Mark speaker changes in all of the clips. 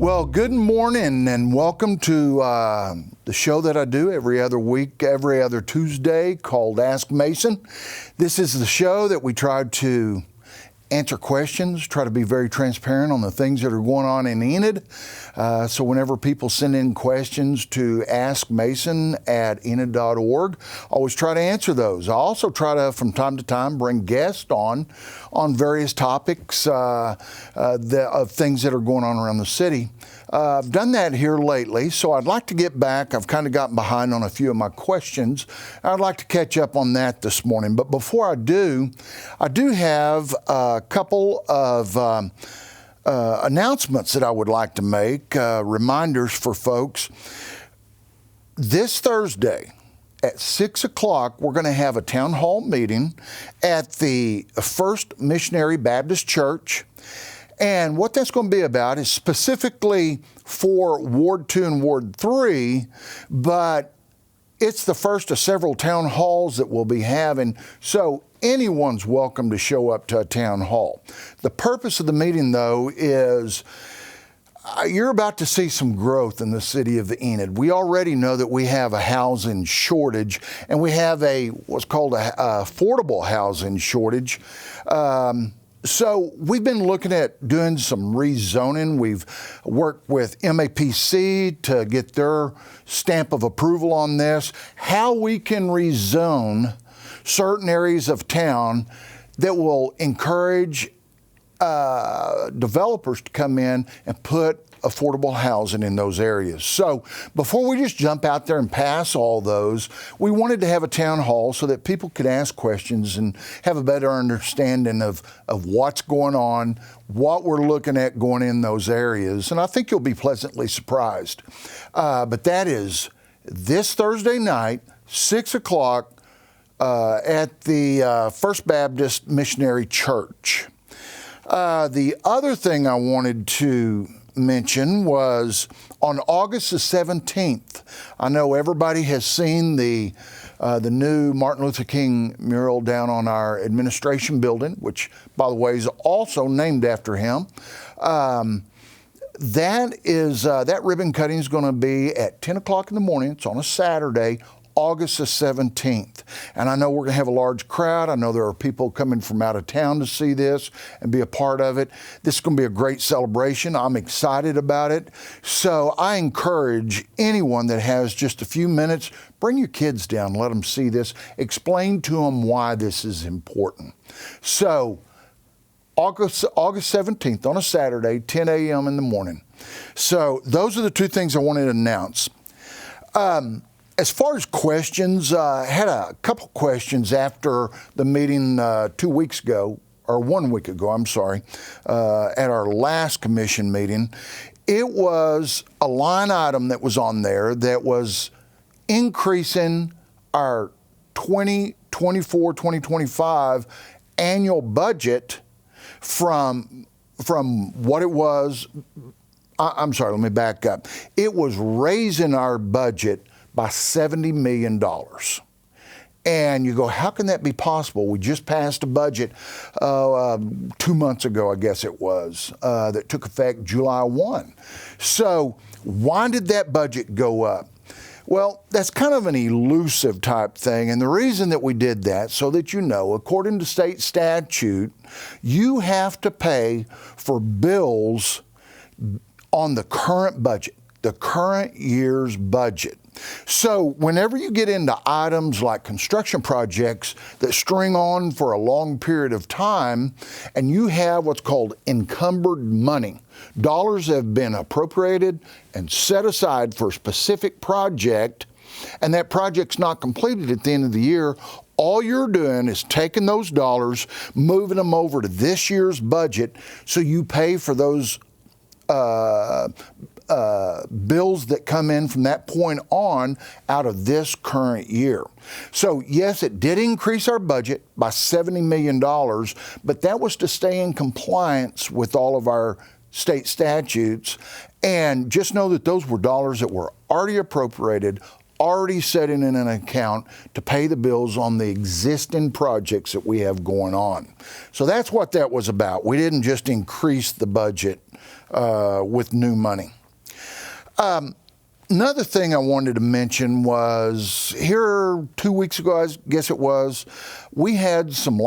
Speaker 1: Well, good morning and welcome to the show that I do every other week, every other Tuesday called Ask Mason. This is the show that we try to answer questions, try to be very transparent on the things that are going on in Enid. So whenever people send in questions to AskMason@enid.org, I always try to answer those. I also try to, from time to time, bring guests on various topics of things that are going on around the city. I've done that here lately, so I'd like to get back. I've kind of gotten behind on a few of my questions. I'd like to catch up on that this morning. But before I do have a couple of announcements that I would like to make, reminders for folks. This Thursday at 6 o'clock, we're going to have a town hall meeting at the First Missionary Baptist Church. And what that's going to be about is specifically for Ward 2 and Ward 3, but it's the first of several town halls that we'll be having, so anyone's welcome to show up to a town hall. The purpose of the meeting, though, is you're about to see some growth in the city of Enid. We already know that we have a housing shortage, and we have what's called a affordable housing shortage. So we've been looking at doing some rezoning. We've worked with MAPC to get their stamp of approval on this, how we can rezone certain areas of town that will encourage developers to come in and put affordable housing in those areas. So before we just jump out there and pass all those, we wanted to have a town hall so that people could ask questions and have a better understanding of what's going on, what we're looking at going in those areas. And I think you'll be pleasantly surprised. But that is this Thursday night, 6 o'clock at the First Baptist Missionary Church. The other thing I wanted to mention was on August the 17th. I know everybody has seen the new Martin Luther King mural down on our administration building, which, by the way, is also named after him. That ribbon cutting is going to be at 10 o'clock in the morning. It's on a Saturday, August the 17th. And I know we're going to have a large crowd. I know there are people coming from out of town to see this and be a part of it. This is going to be a great celebration. I'm excited about it. So I encourage anyone that has just a few minutes, bring your kids down, let them see this, explain to them why this is important. So August 17th on a Saturday, 10 a.m. in the morning. So those are the two things I wanted to announce. As far as questions, I had a couple questions after the meeting 2 weeks ago, or 1 week ago, I'm sorry, at our last commission meeting. It was a line item that was on there that was increasing our 2024-2025 annual budget from what it was. I'm sorry, let me back up. It was raising our budget by $70 million. And you go, how can that be possible? We just passed a budget 2 months ago, I guess it was, that took effect July 1. So why did that budget go up? Well, that's kind of an elusive type thing. And the reason that we did that, so that you know, according to state statute, you have to pay for bills on the current budget, the current year's budget. So whenever you get into items like construction projects that string on for a long period of time, and you have what's called encumbered money, dollars have been appropriated and set aside for a specific project, and that project's not completed at the end of the year, all you're doing is taking those dollars, moving them over to this year's budget, so you pay for those bills that come in from that point on out of this current year. So yes, it did increase our budget by $70 million, but that was to stay in compliance with all of our state statutes. And just know that those were dollars that were already appropriated, already setting in an account to pay the bills on the existing projects that we have going on. So that's what that was about. We didn't just increase the budget with new money. Another thing I wanted to mention was here 2 weeks ago, I guess it was, we had some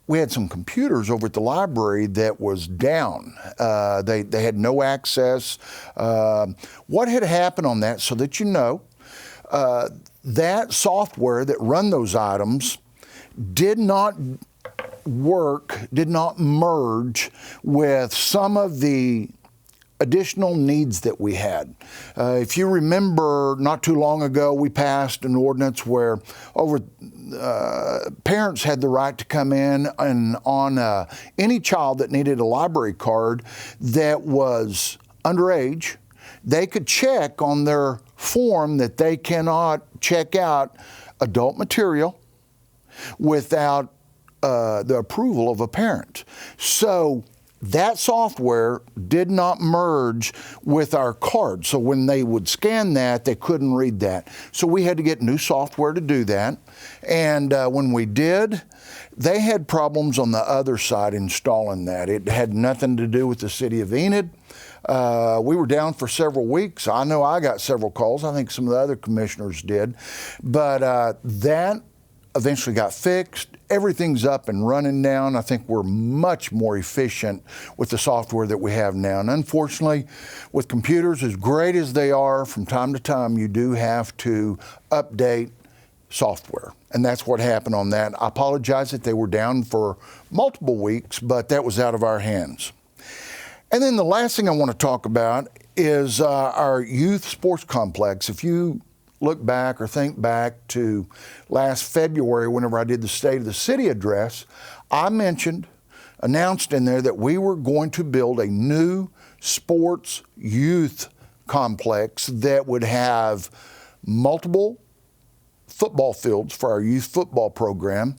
Speaker 1: we had some computers over at the library that was down. They had no access. What had happened on that, so that you know, that software that run those items did not merge with some of the additional needs that we had. If you remember, not too long ago, we passed an ordinance where parents had the right to come in and on any child that needed a library card that was underage, they could check on their form that they cannot check out adult material without the approval of a parent. So that software did not merge with our card. So when they would scan that, they couldn't read that. So we had to get new software to do that. And when we did, they had problems on the other side installing that. It had nothing to do with the city of Enid. We were down for several weeks. I know I got several calls. I think some of the other commissioners did. But that eventually got fixed. Everything's up and running now. I think we're much more efficient with the software that we have now. And unfortunately, with computers, as great as they are, from time to time, you do have to update software. And that's what happened on that. I apologize that they were down for multiple weeks, but that was out of our hands. And then the last thing I want to talk about is our youth sports complex. If you look back or think back to last February, whenever I did the State of the City address, I announced in there that we were going to build a new sports youth complex that would have multiple football fields for our youth football program,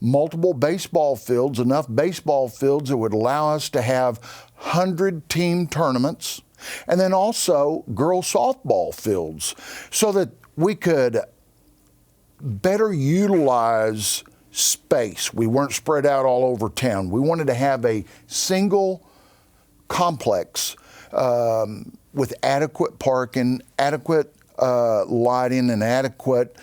Speaker 1: multiple baseball fields, enough baseball fields that would allow us to have 100-team tournaments, and then also girls softball fields so that we could better utilize space. We weren't spread out all over town. We wanted to have a single complex with adequate parking, adequate lighting, and adequate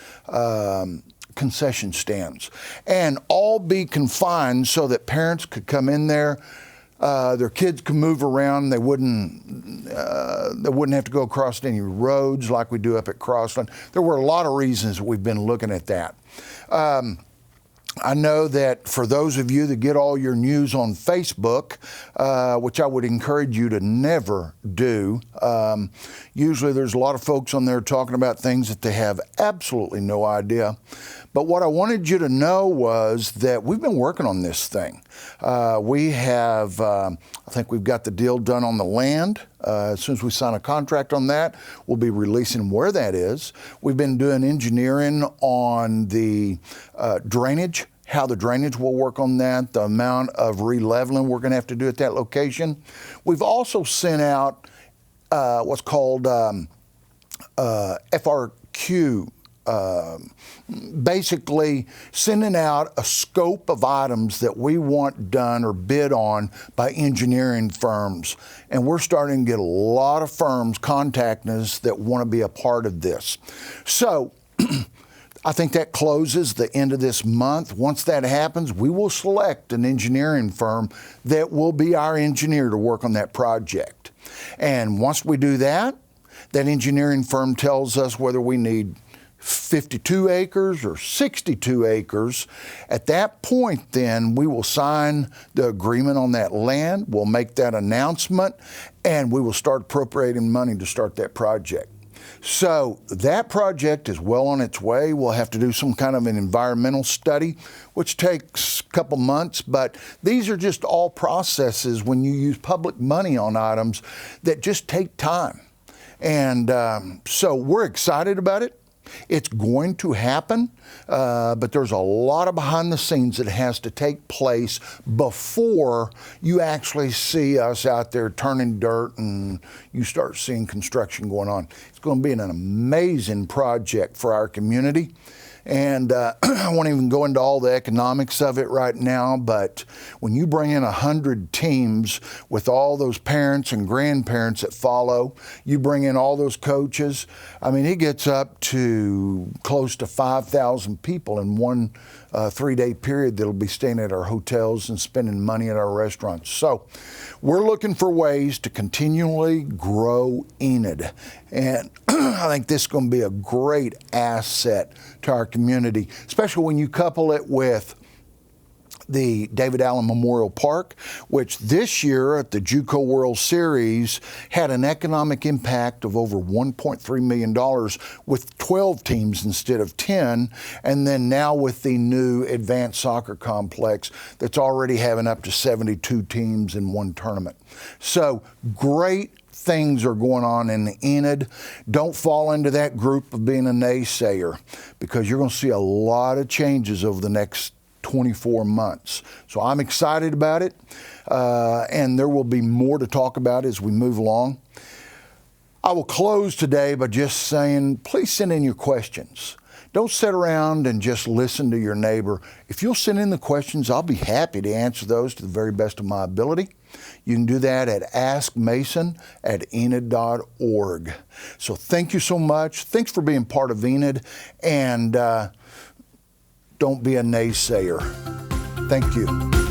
Speaker 1: concession stands, and all be confined so that parents could come in there. Their kids could move around. They wouldn't have to go across any roads like we do up at Crossland. There were a lot of reasons that we've been looking at that. I know that for those of you that get all your news on Facebook, which I would encourage you to never do, usually there's a lot of folks on there talking about things that they have absolutely no idea. But what I wanted you to know was that we've been working on this thing. We have, I think we've got the deal done on the land. As soon as we sign a contract on that, we'll be releasing where that is. We've been doing engineering on the drainage, how the drainage will work on that, the amount of re-leveling we're going to have to do at that location. We've also sent out what's called FRQ, basically sending out a scope of items that we want done or bid on by engineering firms. And we're starting to get a lot of firms contacting us that want to be a part of this. So I think that closes the end of this month. Once that happens, we will select an engineering firm that will be our engineer to work on that project. And once we do that, that engineering firm tells us whether we need 52 acres or 62 acres. At that point, then, we will sign the agreement on that land. We'll make that announcement, and we will start appropriating money to start that project. So that project is well on its way. We'll have to do some kind of an environmental study, which takes a couple months, but these are just all processes when you use public money on items that just take time. And so we're excited about it. It's going to happen, but there's a lot of behind the scenes that has to take place before you actually see us out there turning dirt and you start seeing construction going on. It's going to be an amazing project for our community. And I won't even go into all the economics of it right now, but when you bring in 100 teams with all those parents and grandparents that follow, you bring in all those coaches, I mean, it gets up to close to 5,000 people in one 3-day period that'll be staying at our hotels and spending money at our restaurants. So we're looking for ways to continually grow Enid. And I think this is going to be a great asset to our community, especially when you couple it with the David Allen Memorial Park, which this year at the JUCO World Series had an economic impact of over $1.3 million with 12 teams instead of 10, and then now with the new advanced soccer complex that's already having up to 72 teams in one tournament. So great things are going on in Enid. Don't fall into that group of being a naysayer, because you're going to see a lot of changes over the next 24 months. So I'm excited about it, and there will be more to talk about as we move along. I will close today by just saying, please send in your questions. Don't sit around and just listen to your neighbor. If you'll send in the questions, I'll be happy to answer those to the very best of my ability. You can do that at AskMason@enid.org. So thank you so much. Thanks for being part of Enid, and don't be a naysayer. Thank you.